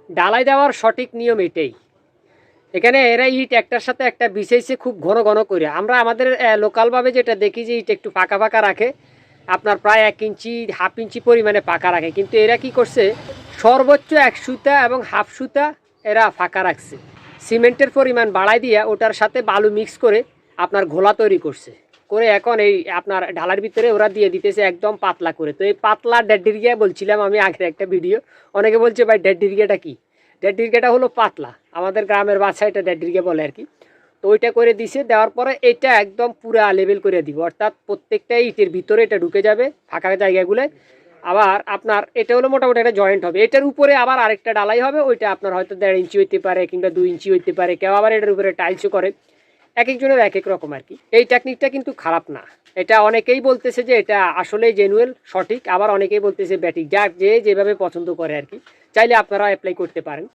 ঢালাই দেওয়ার সঠিক নিয়ম এটাই। এখানে এরা ইট একটার সাথে একটা বিছাইছে খুব ঘন ঘন করে। আমরা আমাদের লোকালভাবে যেটা দেখি যে ইট একটু ফাঁকা ফাঁকা রাখে, আপনার প্রায় 1 ইঞ্চি হাফ ইঞ্চি পরিমাণে ফাঁকা রাখে, কিন্তু এরা কি করছে সর্বোচ্চ 1 সুতা এবং হাফ সুতা এরা ফাঁকা রাখছে। সিমেন্টের পরিমাণ বাড়াই দিয়ে ওটার সাথে বালু মিক্স করে আপনার ঘোলা তৈরি করছে, করে এখন এই আপনার ঢালার ভিতরে ওরা দিয়ে দিতেছে একদম পাতলা করে। তো এই পাতলা ডেডডিরগিয়া বলছিলাম আমি আগের একটা ভিডিও, অনেকে বলছে ভাই ডেডডিরগিয়াটা কি? ডেডডিরগিয়াটা হলো পাতলা, আমাদের গ্রামের বাচ্চা এটা ডেডডিরগিয়া বলে আর কি। তো ওইটা করে দিছে, দেওয়ার পরে এটা একদম পুরা লেভেল করে দিব, অর্থাৎ প্রত্যেকটা ইটের ভিতরে এটা ঢুকে যাবে ফাঁকা জায়গাগুলো। আবার আপনার এটা হলো মোটামুটি একটা জয়েন্ট হবে, এটার উপরে আবার আরেকটা ডালাই হবে, ওইটা আপনার হয়তো 1.5 ইঞ্চি হইতে পারে কিংবা 2 ইঞ্চি হইতে পারে, কেউ আবার এটার উপরে টাইলসও করে। এক একজনের এক এক রকম আর কি। এই টেকনিকটা কিন্তু খারাপ না, এটা অনেকেই বলতেছে যে এটা আসলে জেনুয়েল সঠিক, আবার অনেকেই বলতেছে ব্যাটিক, যার যে যেভাবে পছন্দ করে আর কি। চাইলে আপনারা অ্যাপ্লাই করতে পারেন।